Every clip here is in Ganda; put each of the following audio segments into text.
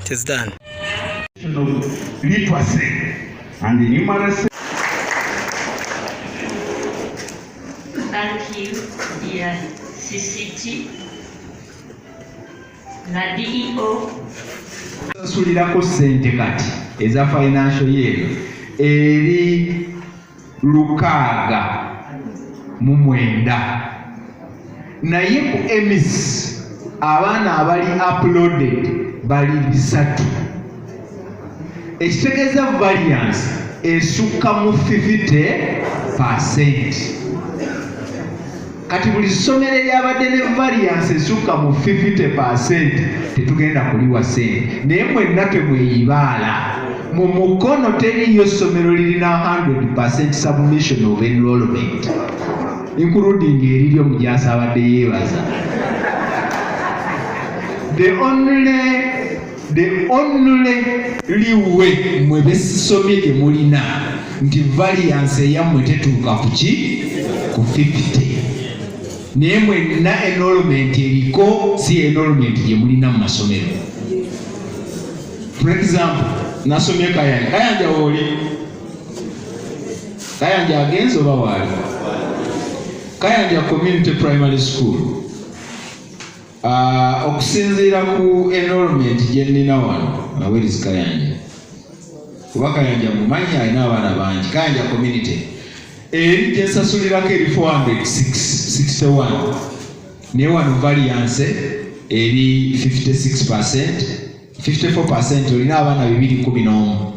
It is done. Literacy and the numeracy. Thank you, dear CCT, na DEO. Sulirako sente kati eza financial year eri 609 naye ku emis abaana abali uploaded bali 3. Ekitegeeza variance esukka mu 50%. Kati buli ssomero eryabadde ne variance esukka mu 50% tetugenda kuliwa sente. Naye mwenna temweyibaala. Mu Mukono teriyo ssomero lirina 100% submission of enrollment, including eriryo Mujaasa abadde yeebaza. The only liwe mwe besisomye gye mulina nti variance eyammwe tetuuka ku 50. Naye mwenna enrollment eriko si enrollment gye mulina mu masomero. For example, nasomye Kayanja woli. Kayanja agenze oba waali? Kayanja Community Primary School. Okusinziira ku enrollment gye nnina wano, Awerizi Kayanja. Kuba Kayanja mumanyi alina abaana bangi. Kayanja Community. Eri gye nsasulirako eri 461. Naye wano variance eri 56%. 54% olina abaana 211.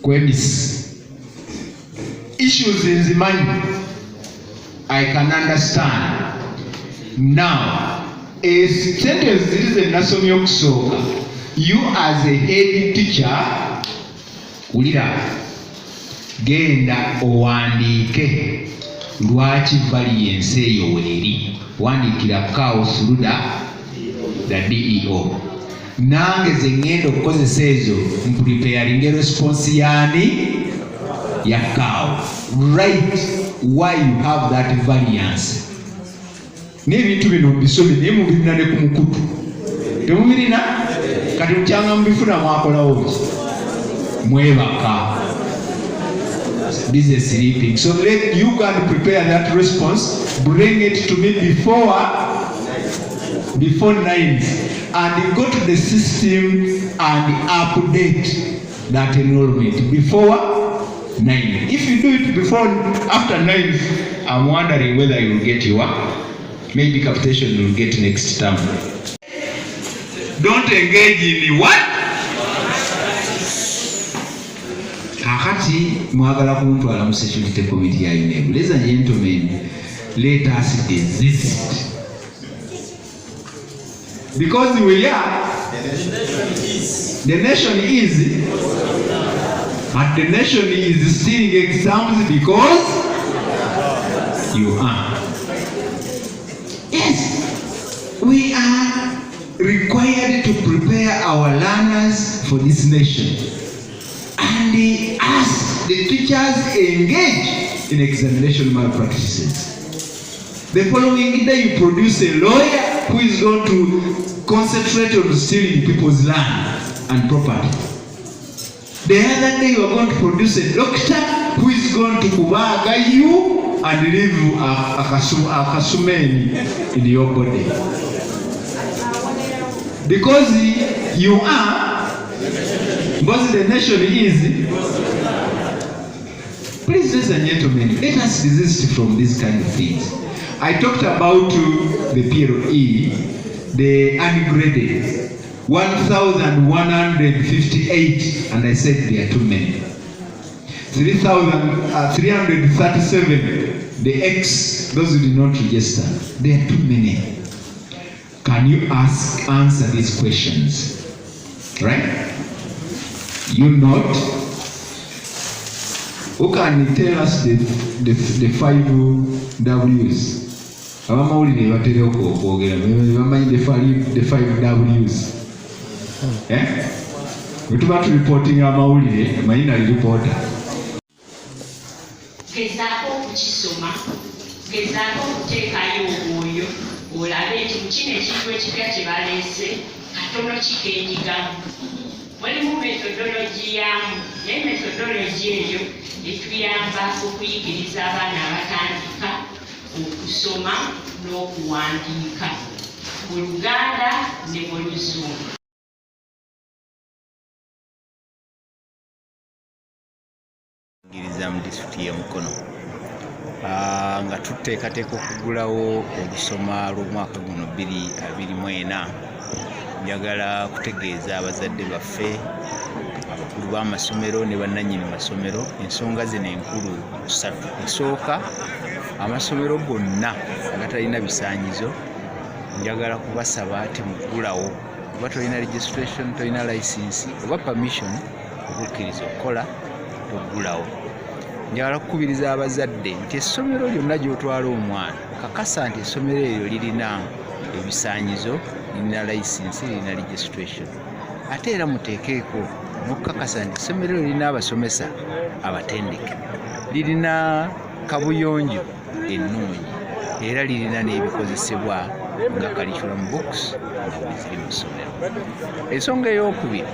Kwemis. Issues nzimanyi. I can understand. Now, sentence ziri ze nasomye okusooka. You as a head teacher, ulira genda owandiike lwaki variance eyo weeri. Wandiikira Kao Suluda the DEO. Nange ze ngenda okukozesa ezo mpreparing response yaani ya Kao. Write why you have that variance. N'ebintu bino mbisome naye mubirina ne ku mukutu. Temubirina? Kati mukyanga mubifuna mwakolawo ki? Mwebaka. This is sleeping. So let you can prepare that response, bring it to me before 9, and go to the system and update that enrollment before 9. If you do it after 9, I'm wondering whether you will get your maybe capitation you will get next term. Don't engage in what? Kakati mwagala kuntwala mu security committee ya UNEB. Ladies and gentlemen, let us desist. Because we are, the nation is, but the nation is stealing exams because you are. Yes, we are required to prepare our learners for this nation. And as the teachers engage in examination malpractices, the following day you produce a lawyer who is going to concentrate on stealing people's land and property. The other day you are going to produce a doctor who is going to kubaga you and leave a kasumeni in your body. Because you are, because the nation is. Please, ladies and gentlemen, let us desist from these kind of things. I talked about the PLE, the ungraded, 1,158, and I said they are too many. 337, the X, those who did not register, they are too many. Can you answer these questions? Right? You not? Who can tell us the 5 W's? Abamawulire batera okwogera bamanyi the 5 W's. Wetuba tu reporting amawulire manyi na reporter. Gezaako okukisoma, gezaako okuteekayo omwoyo, olabe nti mu kino ekintu ekipya kye baleese katono kikenyigamu mulimu metodologi yamu naye metodologi eyo etuyamba okuyigiriza abaana abatandika okusoma n'okuwandiika mu Luganda ne mu Luzungu. Njigiriza mu disitulikiti y'e Mukono nga tuteekateeka okuggulawo olusoma lw'omwaka guno 2024. Njagala kutegeeza abazadde baffe, abakulu b'amasomero ne bannannyini masomero ensonga zino enkulu 3. Esooka, amasomero gonna agatalina bisanyizo njagala kubasaba ati muggulawo. Oba tolina registration, tolina license oba permission okukkiriza okukola, toggulawo. Njagala kukubiriza abazadde nti essomero lyonna gy'otwala omwana kakasa nti essomero eryo lirina ebisanyizo, lirina license, lirina registration. Ate era muteekeeko n'okukakasa nti essomero eryo lirina abasomesa abatendeke, lirina kabuyonjo ennungi, era lirina n'ebikozesebwa nga curriculum books nga ziri mu ssomero. Ensonga ey'okubiri,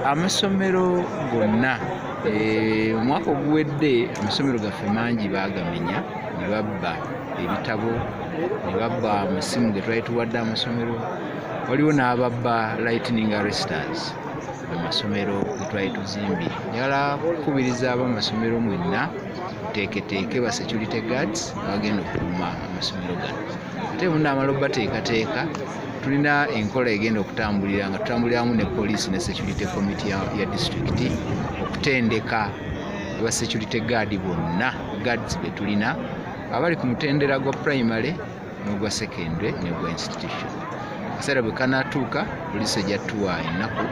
amasomero gonna omwaka oguwedde amasomero gaffe mangi baagamenya ne babba ebitabo, ne babba amasimu ge twali tuwadde amasomero. Waliwo n'ababba lightning arresters amasomero ge twali tuzimbye. Njagala kukubiriza ab'amasomero mwenna muteeketeeke ba security guards abagenda okukuuma amasomero gano. Ate munaamala obbateekateeka, tulina enkola egenda okutambulira nga tutambuliramu ne poliisi ne security committee ya disitulikiti okutendeka aba security guard bonna, guards be tulina abali ku mutendera gwa primary n'ogwa secondary n'ogwa institution. Akaseera bwe kanaatuuka poliisi ejja tuwa ennaku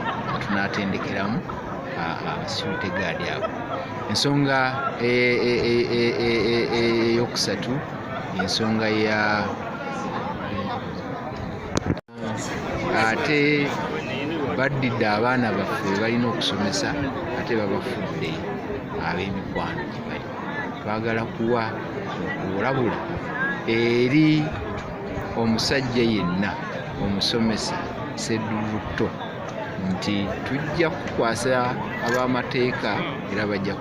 tunaatendekeramu security guard abo. Ensonga eyokusatu ensonga ya ate baddidde abaana baffe balina okusomesa ate babafudde ab'emikwano gye bali. Twagala kuwa okulabula eri omusajja yenna omusomesa sedduluto nti tujja kukwasa ab'amateeka era bajja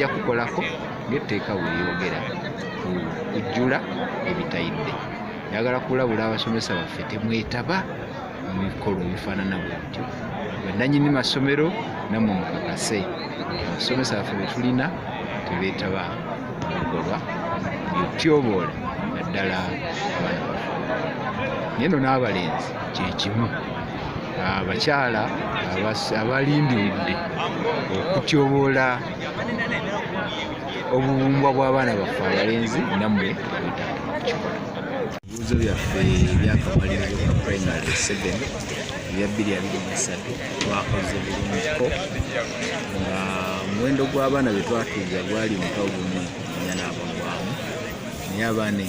kukolako ng'etteeka bwe lyogera kujjula ebitayidde. Njagala kulabula abasomesa baffe temwetaba mu mikolo ebifaanana bwetyo. Bannannyini masomero nammwe mukakase abasomesa baffe be tulina tebeetaba mu bikolwa byotyoboola naddala abaana baffe. Naye nno n'abalenzi kye kimu. Abakyala abalindiridde okutyoboola obubumbwa bw'abaana baffe abalenzi nammwe tebeetaba kukikola. Ebibuuzo byaffe ebyakamalirizo ku primary 7 ebya 2023 twakoze bulungiko nga omuwendo gw'abaana be twatuuza gwali 1440 naye abaana 2023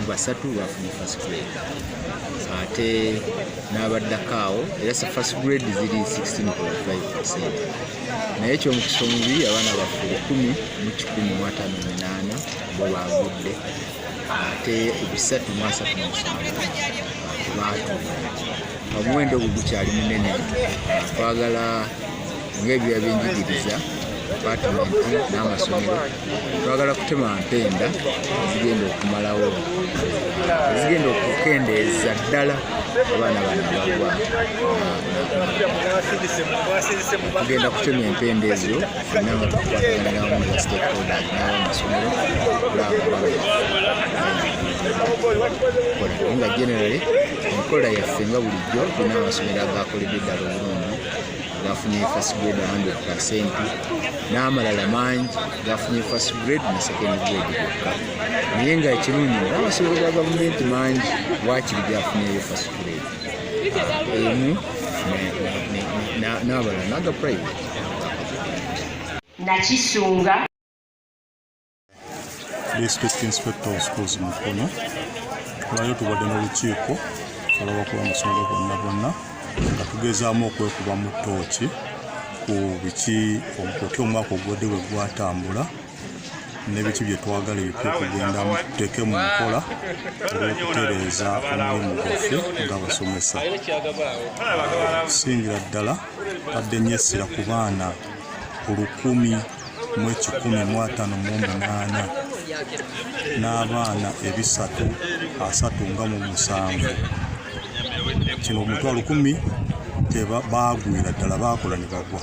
basatu bafunye first grade ate n'abaddako awo era first grade ziri 16.5%. Naye ekyomukisa omubiri abaana baffe 10,158 bo baagudde ate 337 baatuuka. Omuwendo ogwo gukyali munene. Twagala ng'ebya byenjigiriza department n'amasomero twagala kutema mpenda zigenda okumalawo zigenda okukendeeza ddala abaana bano abagwa. Tugenda kutema empenda ezo nanga tukwataganamu ne stakeholders n'abamasomero okulaba nga generally enkola yaffe nga bulijjo tulina amasomero agakoledde ddala obulungi gafunye first grade 100%, n'amalala mangi gafunye first grade na second grade bokka. Naye nga ekirungi n'amasomero ga gavumenti mangi waakiri gafunyeyo first grade emu n'abalala naga private nakisunga. District Inspector of Schools Mukono tulayo tubadde n'olukiiko olw'abakulu b'amasomero bonna nga tugezaamu okwekuba mu ttooki ku biki omukoti omwaka oguwedde bwe gwatambula n'ebiki bye twagala ebipya okugenda tuteeke mu nkola olw'okutereeza omulimu gwaffe ng'abasomesa. Okusingira ddala badde nnyo essira ku baana 1,158 n'abaana 337. Kino omutwalo 10 baagwira ddala baakola ne bagwa.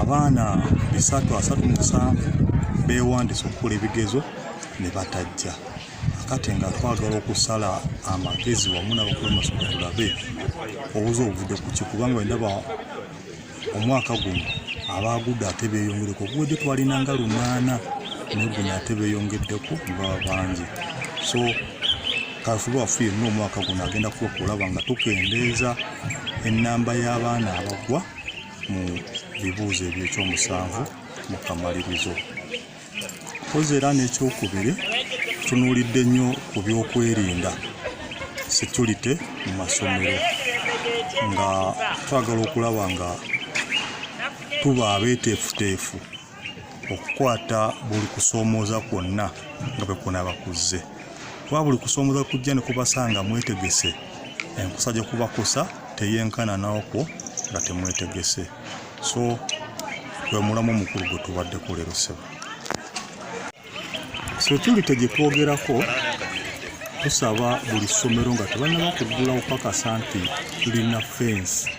Abaana 337 bewandisa okukola ebigezo ne batajja. Kati nga twagala okusala amagezi wamu n'abakulembeze amasomero tulabe obuzo obuvudde ku ki, kubanga ndaba omwaka guno abaagudde ate beeyongereko okuwedde twalina nga 8 naye guno ate beeyongeddeko ne baba bangi. So kafuba waffe yenna omwaka guno agenda kuba okulaba nga tukendeeza ennamba y'abaana abagwa mu bibuuzo eby'ekyomusanvu mu kamalirizo. Koze era n'ekyokubiri tunuulidde nnyo ku byokwerinda security mu masomero, nga twagala okulaba nga tuba abeeteefuteefu okukwata buli kusoomooza kwonna nga bwe kunaaba kuzze. Kuba buli kusoomooza kujja ne kubasanga mwetegese, enkusa gye kubakusa teyenkana naokwo nga temwetegese. So gwe mulamu omukulu gwe tubaddeko leero ssebo. Security gye twogerako tusaba buli ssomero nga tebannaba kuggulawo pakasa nti tulina fensi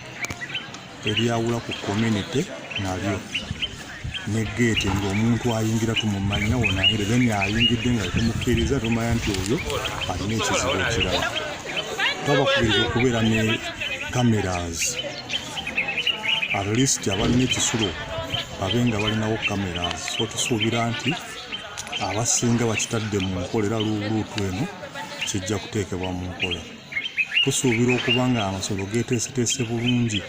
eryawula ku community nalyo ne geeti ng'omuntu ayingira tumumanya wonayire then ayingidde nga tumukkiriza tumanya nti oyo alina ekizibu ekirala. Twabakubiriza okubeera ne cameras, at least abalina ekisulo babe nga balinawo cameras. So tusuubira nti abasinga bakitadde mu nkola era luutu eno kijja kuteekebwa mu nkola. Tusuubira okuba nga amasomero geeteeseteese bulungi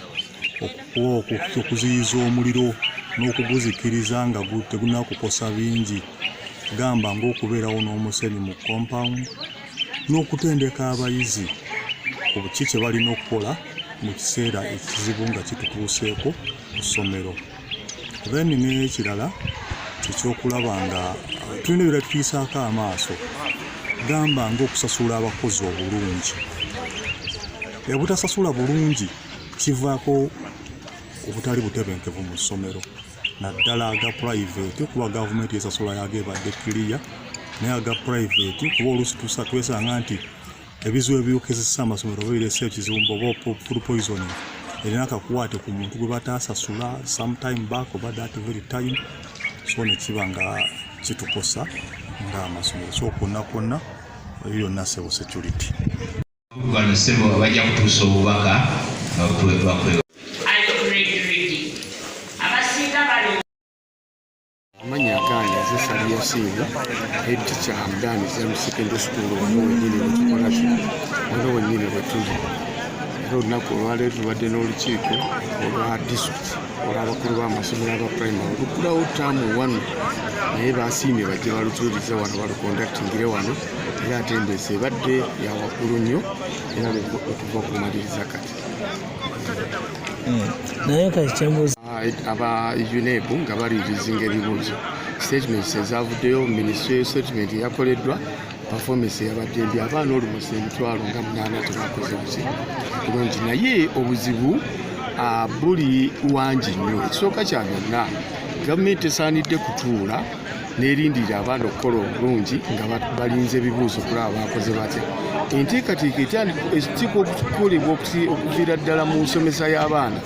okuziyiza omuliro n'okuguzikiriza nga tegunakukosa bingi, gamba ng'okubeerawo n'omusenyu mu compound n'okutendeka abayizi ku buki kye balina okukola mu kiseera ekizibu nga kitutuuseeko ku ssomero. Then n'ekirala kyekyokulaba nga tulina ebira tuyisaako amaaso, gamba ng'okusasula abakozi obulungi. Obutasasula bulungi kivaako obutali butebenkevu mu ssomero, naddala aga private, kuba gavumenti esasula yagebadde kiriya, naye aga private kuba oluusi twesanga nti ebizibu ebikozesa amasomero birese ekizibu oba food poisoning erina akakwate ku muntu gwe bataasasula sometime back oba that very time. So ne kiba nga kitukosa ng'amasomero. So kwonna eyo yonna sebo security. Bano ssebo bajja kutuusa obubaka bakwe. Amanya gange zesali yasinga head teacher Hamdani Zam Secondary School wano wenyini wetukola wano wenyini wetuli. Era olunaku olwaleero tubadde n'olukiiko olwa district olw'abakulu b'amasomero aba primary oluggulawo ttaamu 1 naye basiimye bajje balutuulize wano balukondakitingire wano, era atembeese ebadde ya waggulu nnyo era wetuva okumaliriza kati. Naye kati kyembuuza aba UNEB nga balirizinga ebibuuzo statements ezavuddeyo minisita statement yakoleddwa performance yabadde mbi, abaana olumosa 800 tebakoze buzibu bulungi, naye obuzibu buli wangi nnyo. Ekisooka kya byonna gavumenti esaanidde kutuula n'erindirira abaana okukola obulungi nga balinze ebibuuzo kulaba bakoze batya. Enteekateeka ekitika okukolebwa okuviira ddala mu nsomesa y'abaana.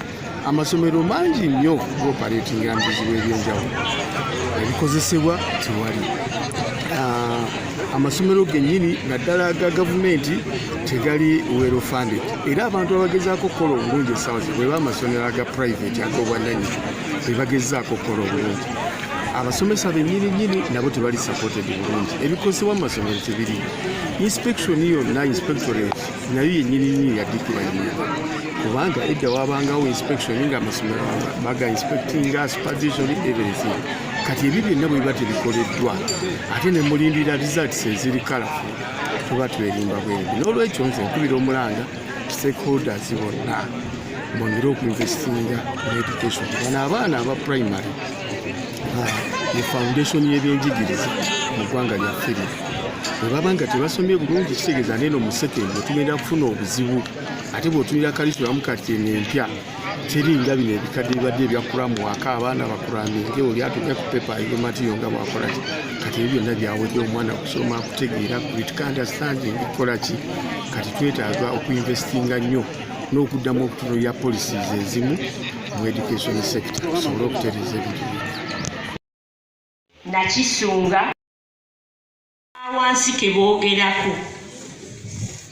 Amasomero mangi nnyo g'operatinga mu bizibu eby'enjawulo ebikozesebwa tewali. Amasomero gennyini naddala aga gavumenti tegali well funded, era abantu abagezaako okukola obulungi essaawa bweba amasomero aga private ag'obwannannyini bebagezaako okukola obulungi. Abasomesa bennyini nabo tebali supported bulungi, ebikozesebwa mu masomero tebiri. Inspection yonna inspectorate nayo yennyini yaddikibwa nnyo, kubanga edda wabangawo inspection nga amasomero baga inspectinga supervision everything. Kati ebyo byonna bwe biba tebikoleddwa ate ne mulindira results eziri kalafu tuba twerimba bwebi. N'olwekyo nze nkubira omulanga stakeholders bonna bongere okuinvestinga mu education. Bano abaana aba primary ne foundation y'ebyenjigiriza mu ggwanga lyaffe lino. Bwe baba nga tebasomye bulungi kitegeeza neno mu secondary tugenda kufuna obuzibu. Ate bw'otunira curriculum kati empya teringa bino ebikadde bibadde ebyakula mu waka abaana bakulambe oli atumya ku pepa ebimatiyo nga bwakola ki. Kati ebyo byonna byawedde omwana kusoma kutegeera critical understanding kukola ki. Kati twetaaga okuinvestinga nnyo n'okuddamu okutunuulira policies ezimu mu education sector tusobole okutereeza ebintu bino. Nakisunga wansi ke boogerako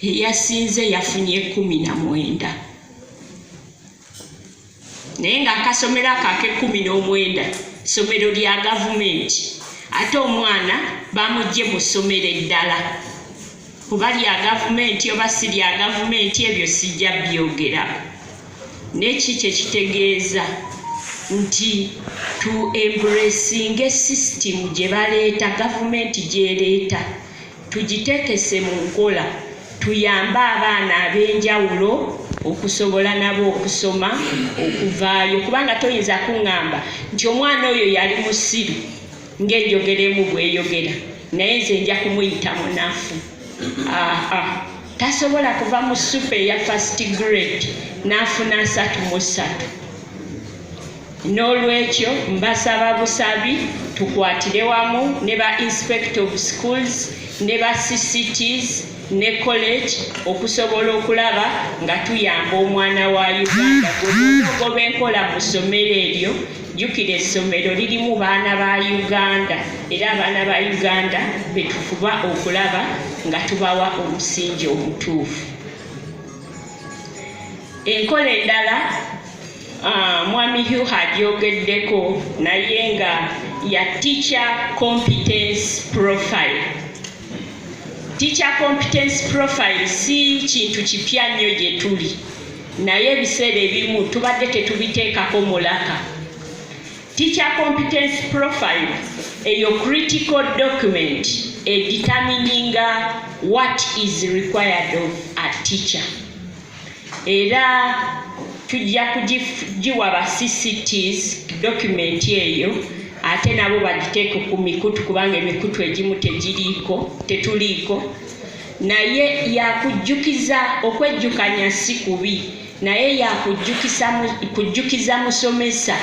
eyasinze yafunye 19 naye ng'akasomero akake 19 ssomero lya gavumenti ate omwana bamugye mu ssomero eddala kuba lya gavumenti oba si lya gavumenti ebyo sijja byogerako. Neki kyekitegeeza nti tu embracing system gye baleeta gavumenti gyeleeta tugitekese mu nkola tuyambe abaana ab'enjawulo okusobola nabo okusoma okuvaayo kubanga toyinza kuŋŋamba nti omwana oyo yali musiru ng'enjogeremu bweyogera naye nze nja kumuyita munafu. Tasobola kuva mu supe eya first grade n'afuna 3 N'olwekyo mbasaba busabi tukwatire wamu ne ba inspector of schools ne ba CCTs ne college okusobola okulaba nga tuyamba omwana wa Uganda goba enkola mu ssomero eryo. Jjukira essomero lirimu baana ba Uganda era abaana ba Uganda betufuba okulaba nga tubawa omusingi omutuufu. Enkola endala Mwami Hugh agyogeddeko naye nga ya teacher competence profile. Teacher competence profile si kintu kipya nnyo gye tuli naye ebiseera ebimu tubadde tetubiteekako mulaka. Teacher competence profile eyo critical document determining what is required of a teacher. Era tujja kugiwa ba CCTs document eyo ate nabo bagiteeke ku mikutu kubanga emikutu egimu tetuliiko naye yakujjukiza okwejjukanya si kubi naye yakujjukiza musomesa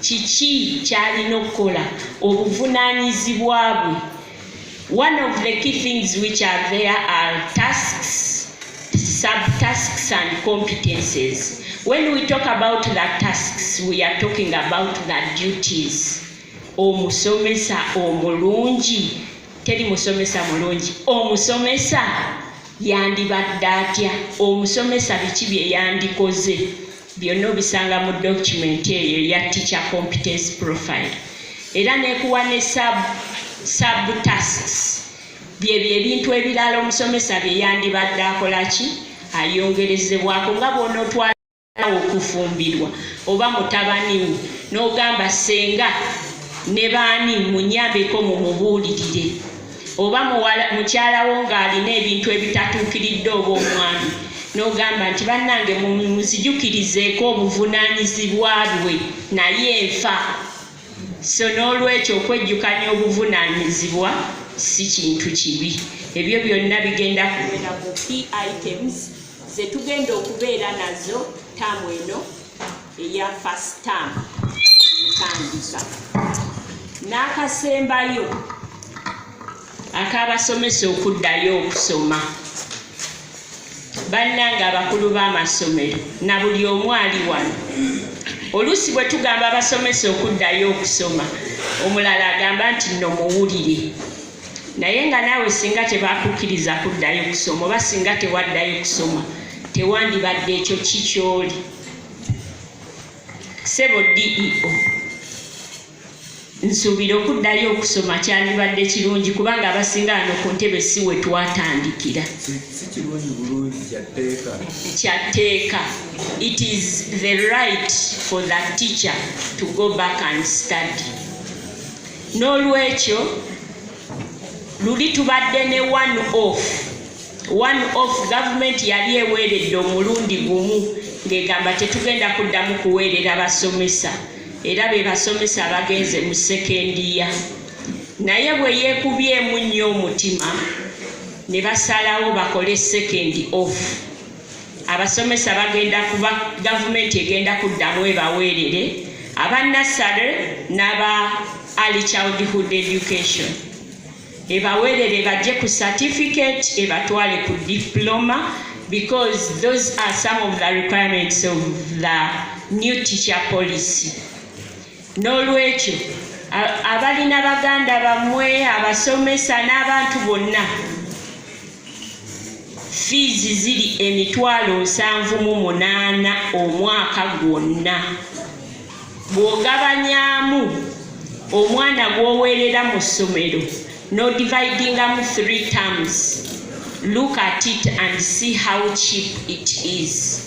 kiki kyalina okukola obuvunaanyizibwa bwe. One of the key things which are there are tasks, subtasks and competences. When we talk about the tasks, we are talking about the duties. Omusomesa omulungi, teri musomesa mulungi, omusomesa yandibadde atya, omusomesa biki bye yandikoze, byonna obisanga mu document eyo ya teacher competence profile. Era nekuwa ne subtasks, byebyo ebintu ebirala omusomesa bye yandibadde akola ki, ayongerezebwako nga bw'onootwala okufumbirwa oba mutabaniwo n'ogamba senga ne baani munyambeko mumubuulirire oba mukyalawo ng'alina ebintu ebitatuukiridde oba omwami n'ogamba nti bannange muzijukirizeeko obuvunaanyizibwa bwe naye enfa. So n'olwekyo okwejjukanya obuvunaanyizibwa si kintu kibi. Ebyo byonna bigenda kubeera ku key items ze tugenda okubeera nazo taamu eno eya first term etandika. N'akasembayo ak'abasomesa okuddayo okusoma. Bannange abakulu b'amasomero na buli omu ali wano. Oluusi bwe tugamba abasomesa okuddayo okusoma, omulala agamba nti nno muwulire. Naye nga naawe singa tebakukkiriza kuddayo kusoma oba singa tewaddayo kusoma tewandibadde ekyo kikyoli. Sebo DEO nsuubira okuddayo okusoma kyandibadde kirungi kubanga abasinga wano ku ntebe si we twatandikira. Kyateeka. It is the right for the teacher to go back and study. N'olwekyo luli tubadde ne one off government yali eweeredde omulundi gumu ng'egamba tetugenda kuddamu kuweerera basomesa era be basomesa abagenze mu sekendiya naye bwe yeekubyemu nnyo omutima ne basalawo bakole second off abasomesa bagenda kuba gavumenti egenda kuddamu ebaweerere aba nursery n'aba early childhood education ebaweerere bajje ku certificate ebatwale ku diploma because those are some of the requirements of the new teacher policy. N'olwekyo abalina baganda bamwe abasomesa n'abantu bonna fees ziri $7,800 omwaka gwonna bw'ogabanyaamu omwana gw'oweerera mu ssomero no dividingamu 3 terms. Look at it and see how cheap it is.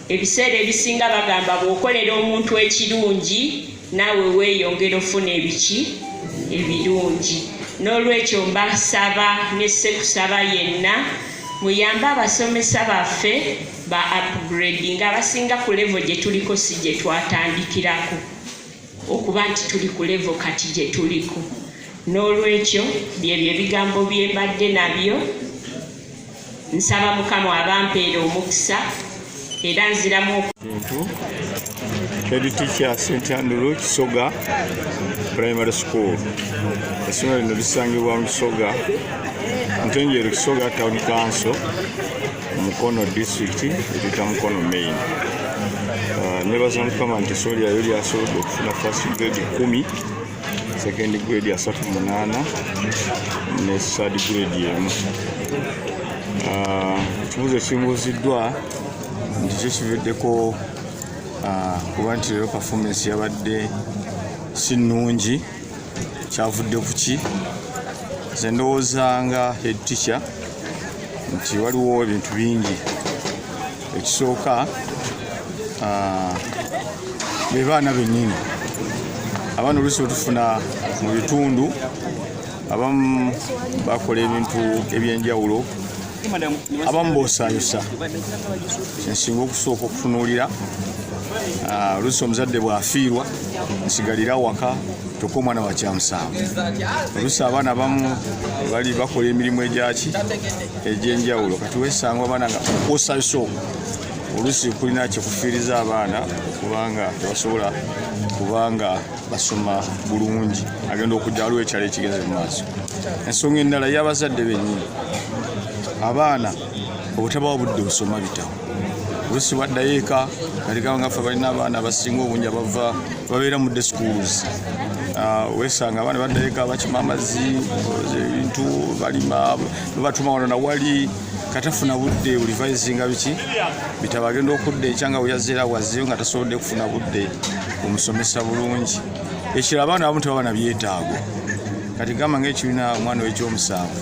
Ebiseera ebisinga bagamba bw'okolera omuntu ekirungi naawe weeyongera ofuna ebiki ebirungi. N'olwekyo mbasaba ne ssekusaba yenna muyambe abasomesa baffe ba upgrading abasinga ku level gye tuliko si gye twatandikirako okuba nti tuli ku level kati gye tuliko. N'olwekyo byebyo ebigambo bye mbadde nabyo. Nsaba Mukama abampeera omukisa era nziramu Head teacher St. Andrew Kisoga Primary School. Essomero lino lisangibwa mu Kisoga Ntenjeru Kisoga Town Council Mukono District etuyita Mukono Main. Nebaza Mukama nti essomero lyayo lyasobodde okufuna first grade 10, second grade 38 ne third grade 1. Ekibuuzo ekimbuuziddwa nti kividdeko kuba nti leero performance yabadde si nnungi kyavudde ku ki. Nze ndowooza nga head teacher nti waliwo ebintu bingi. Ekisooka be baana bennyini abaana oluusi tufuna mu bitundu abamu bakola ebintu ebyenjawulo abamu boosaayosa. Kyensinga okusooka okutunuulira oluusi omuzadde bw'afiirwa nsigalira waka toka omwana wa kyamusanvu. Oluusi abaana abamu bali bakola emirimu egy'enjawulo kati weesanga abaana nga okwosayosa oluusi kulina kyekufiiriza abaana okubanga tebasobola kubanga basoma bulungi agenda okujja waliwo ekyalo ekigeze mu maaso. Ensonga endala y'abazadde bennyini abaana obutabawa budde busoma bitabo. Oluusi baddayo eka kaligaba nga ffe balina abaana abasinga obungi babeera mu day schools. Weesanga abaana baddayo eka bakima amazzi ebintu balima babatuma wano nawali katafuna budde bulivayizinga biki bitabo agenda okudda ekyanga weyazeera wazeyo nga tasobodde kufuna budde omusomesa bulungi. Ekiro abaana abamu tebaba byetaago. Kati gamba ng'ekibiina omwana w'ekyomusanvu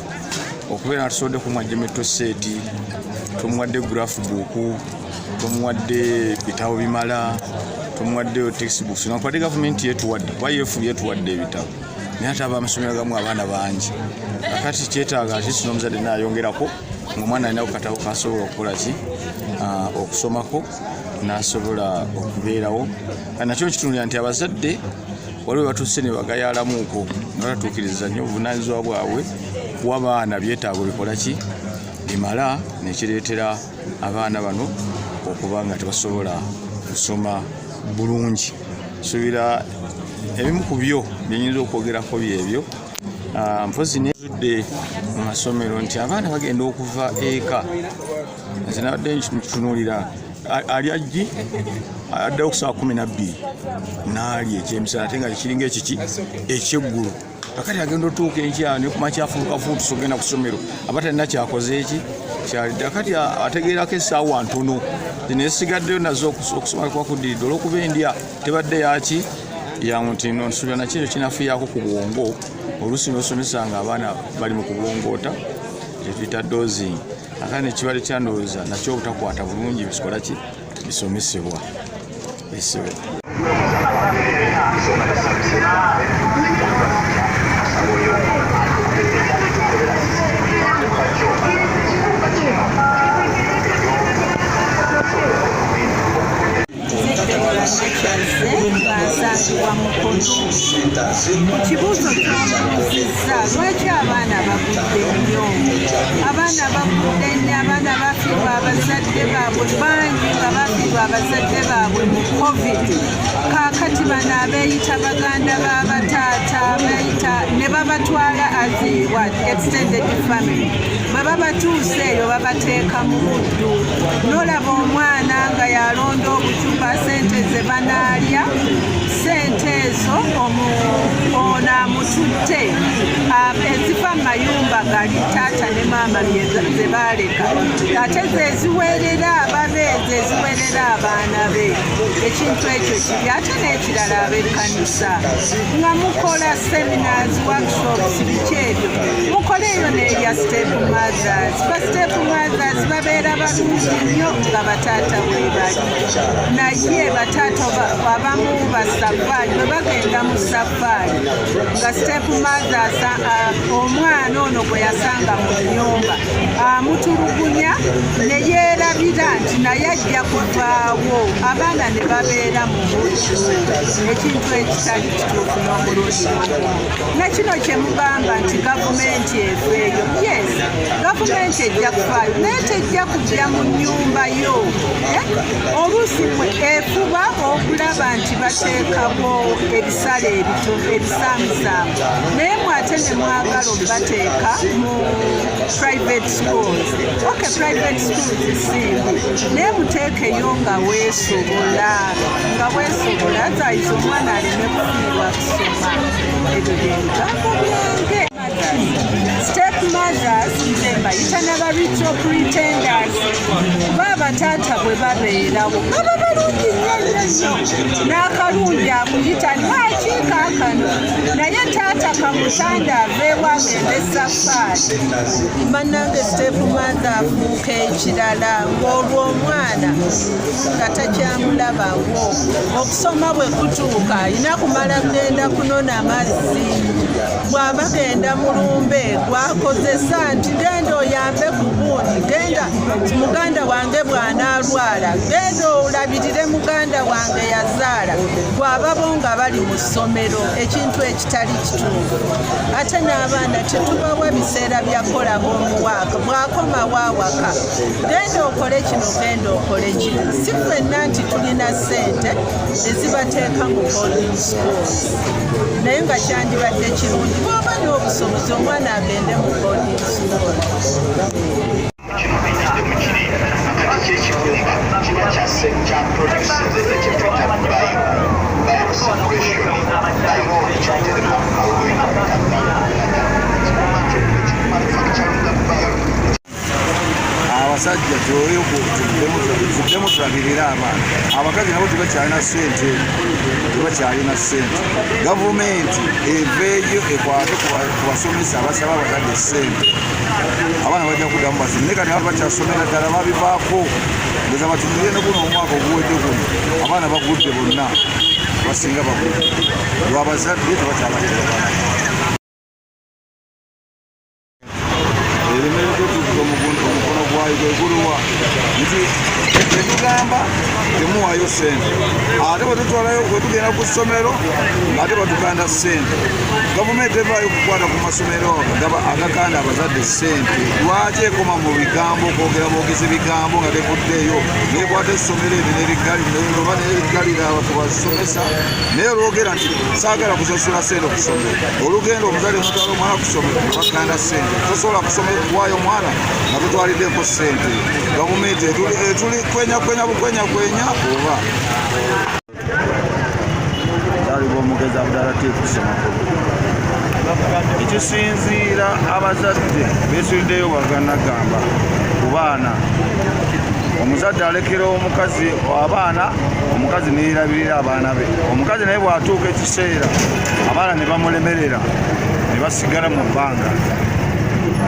okubeera nga tusobodde kumwajja metro seeti, tumuwadde graph book, tumuwadde bitabo bimala, tumuwadde textbooks. Nakwadde gavumenti yetuwadde kuba yeefu yetuwadde ebitabo naye ate abamasomero gamu abaana bangi. Kakati kyetaaga ati sino omuzadde naayongerako ng'omwana alinawo katabo kasobola okukola ki okusomako n'asobola okubeerawo. Nakyo kitunulira nti abazadde waliwo batuuse ne bagayaalamuuko nga batatuukiriza nnyo obuvunaanyizibwa bwabwe kuwa abaana byetaago bikola ki bimala nekireetera abaana bano okuba nga tebasobola kusoma bulungi. Nsuubira ebimu ku byo byenyinza okwogerako byebyo. Mpozi nezudde mu masomero nti abaana bagenda okuva eka. Nze nabadde nkitunuulira ali ajji addayo okusaawa 12 n'ali ekyemisana ate nga kiringa ekiki ekyeggulu. Kakati agenda otuuka enkya ne kumakyafuukafuutu sogenda ku ssomero aba talina kyakoze eki kyalidde. Kakati ategeerako essaawa ntono zinesigaddeyo nazo okusoma kwakuddiridde olw'okuba endya tebadde yaki yamutino. Nsuubira nakyo kinafiyaako ku bwongo. Oluusi n'osomesa nga abaana bali mu kubwongoota kyetuyita dozing. Akati nekibale kyandowooza nakyo obutakwata bulungi bisikola ki bisomesebwa. Rashid Kibuuzo kyamubuuzizza lwaki abaana bagudde nnyo? Abaana bagudde nnyo, abaana bafiirwa abazadde baabwe bangi nga bafiirwa abazadde baabwe mu COVID. Kaakati bano abeeyita baganda b'abataata ne babatwala as extended family. Bwe babatuusa eyo babateeka mu buddu. N'olaba omwana nga yalonda obucupa sente ze banaalya, sente ezo ono amututte eziva mu mayumba gali taata ne maama ze baaleka, ate ze ziweerera ababeezi, eziweerera abaana be. Ekintu ekyo kibi. Ate n'ekirala ab'ekkanisa nga mukola seminars, workshops, biki ebyo mukola eyo n'erya step mothers. Ba step mothers babeera balungi nnyo nga bataata bwe bali, naye bataata abamu basafari bwe bagenda mu safari nga step mothers omwana ono gwe yasanga mu nnyumba amutulugunya ne yeerabira nti naye ajja kuvaawo, abaana ne babeera mu buddu. Ekintu ekitali kituufu n'omulundi nakino kye mugamba nti gavumenti efeeyo. Yes, gavumenti ejja kufaayo naye tejja kujja mu nnyumba yo. Oluusi efuba okulaba nti bateekako ebisale ebisaamusaamu, naye mwate ne mwagala okubateeka mu private schools. Okay, private schools simbi, naye muteekeyo nga weesobola, azayiza omwana aleme kufiirwa kusoma. Ebyo byebigambo byange. Step mothers nze mbayita n'abaritual pretenders kuba abataata bwe babeerawo baba balungi nnyo n'akalungi akuyita lwaki kaakano naye taata kamutanda aveewo agende safaari. Bannange step mother afuuka ekirala ng'olwo omwana nga takyamulabawo. Okusoma bwe kutuuka alina kumala kugenda kunona mazzi. Bw'aba genda mu lumbe gwakozesa nti genda oyambe ku gundi, genda muganda wange bw'anaalwala, genda olabirire muganda wange yazaala. Bw'ababo nga bali mu ssomero, ekintu ekitali kituufu. Ate n'abaana tetubawa biseera bya kola homework. Bw'akomawo awaka, genda okole kino, genda okole kino. Si ffenna nti tulina ssente ezibateeka mu boarding schools, naye nga kyandibadde kirungi bw'oba n'obusobozi omwana agende mu boarding school. Abasajja tuddemu tulabirira abaana. Abakazi nabo tebakyalina ssente, Gavumenti eveeyo ekwate ku basomesa abasaba abazadde ssente. Abaana bajja kuddamu basome, naye kati bakyasomera ddala babivaako. Ngeza batunuulire ne guno omwaka oguwedde guno abaana bagudde bonna, basinga bagudde lw'abazadde tebakyabatera baana. Omukono gwayo gwe guluwa nti tetugamba temuwaayo ssente, ate bwetutwalayo bwetugenda ku ssomero ate batukanda ssente. Gavumenti evaayo okukwata ku masomero agakanda abazadde ssente. Lwaki ekoma mu bigambo, kwogera boogezi bigambo nga tevuddeeyo, neekwata essomero ebyo oba nebiggalira kubasomesa, naye olwogera nti saagala kusasula ssente okusomero, olugendo omuzadde mutwala omwana kusomero bakanda ssente. Tosobola kusomero kuwaayo omwana nga tutwaliddeko ssente. Gavumenti etuli kwenyakwenya oba taliba omugezi Abdalatiifu Ssemakulu. Ekisinziira abazadde beesuliddeyo baganagamba ku baana. Omuzadde alekera omukazi abaana, omukazi neerabirira abaana be. Omukazi naye bw'atuuka ekiseera abaana ne bamulemerera ne basigala mu bbanga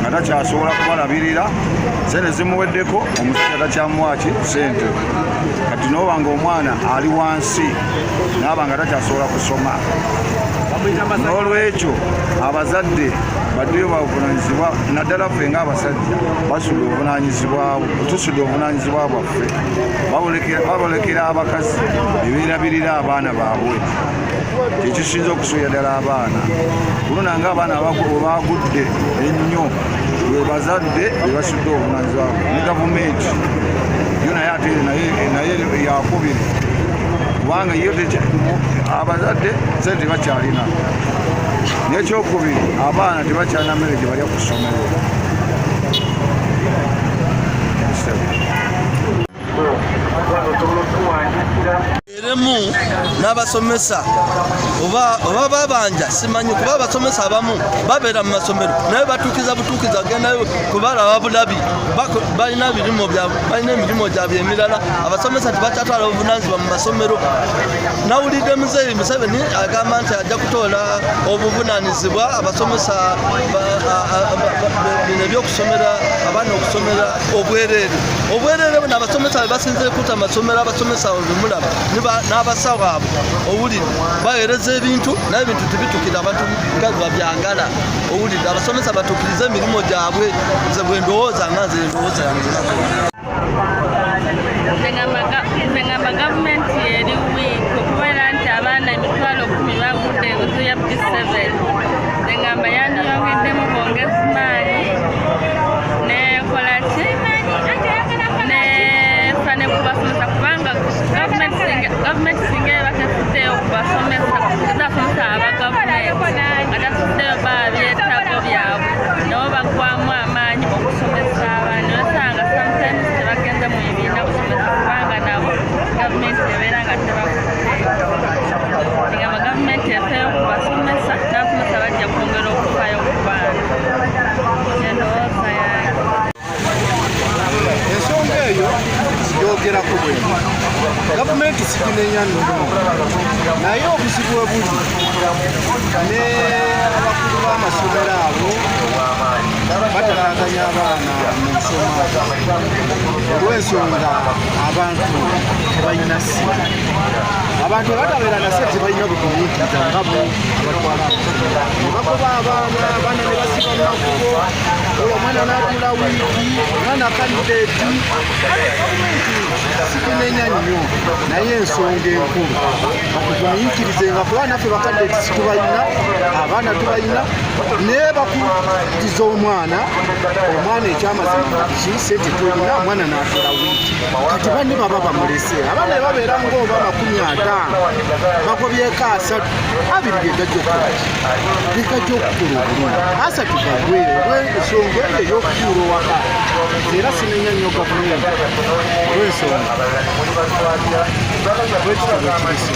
nga takyasobola kubalabirira, sente zimuweddeko, omusajja takyamuwa ki ssente. Kati n'oba nga omwana ali wansi n'aba nga takyasobola kusoma. N'olwekyo abazadde baddeyo bavunaanyizibwa naddala ffe ng'abasajja basudde obuvunaanyizibwa tusudde obuvunaanyizibwa bwaffe babolekera abakazi ebeerabirira abaana baabwe kyekisinza okusuubya ddala abaana kuluna ng'abaana bagudde ennyo bwe bazadde be basudde obuvunaanyizibwa bwe ne gavumenti yo naye ate naye yakubiri kubanga yo abazadde sente tebakyalina n'ekyokubiri abaana tebakyalina mmere gye balya ku ssomero. Eremu n'abasomesa oba babanja simanyi kuba abasomesa abamu babeera mu masomero naye batuukiza gendayo kubalaba bulabi balina emirimu gyabwe emirala abasomesa tebakyatwala obuvunaanyizibwa mu masomero. Nawulidde muzeeyi Museveni agamba nti ajja kutoola obuvunaanyizibwa abasomesa bino ebyokusomera abaana okusomera obwereere buno abasomesa bebasinzire kuta amasomero abasomesa bemulaba n'abasawo abo owulidde baweereza ebintu naye ebintu tebitukira abantu nga babyagala owulidde abasomesa batuukirize emirimu gyabwe nze bwe ndowooza nga nze endowooza yange. Ngamba gavumenti eri wiiki okubeera nti abaana emitwalo 10 bagudde enguzi ya P7 ngamba yandiyongeddemu bongezi maanyi nekola ki nefane kubasomesa kubanga gavumenti singa ebatefuddeyo kubasomesa ezasomesa abagavumenti nga tafuddeyo babyetaago byabwe nabo bagwamu amaanyi okusomesa abaana osanga sometimes tebagenze mu bibiina kusomesa kubanga nabo gavumenti ebeera nga tebakuddeyo ngamba gavumenti efeeyo kubasomesa n'abasomesa bajja kwongera okufaayo ku baana endowooza yange. Ensonga eyo yogerako bwe gavumenti siginenya nnono naye obuzibu we buli ne abakulu b'amasomero abo batalaganya abaana mu nsoma olw'ensonga abantu tebalina ssimu abantu batabeera na ssente balina bukumiikiriza nga bo abatwala ne bagoba abaana ne basiba mu makubo oyo omwana n'atula wiiki omwana kandideeti ate gavumenti sikinenya nnyo naye ensonga enkulu batugumiikirizenga kuba naffe bakadeeti situbalina abaana tubalina naye bakutiza omwana ekyamazima kiki sente tulina omwana n'atula wiiki kati banne baba bamulese abaana ne babeera ng'oba 50 bagobyeko 3 abiri gegajja okukola obulungi 3 gagwere olw'ensonga eyo ey'okutuula owaka era sinenya nnyo gavumenti olw'ensonga bwekitabo ekirisi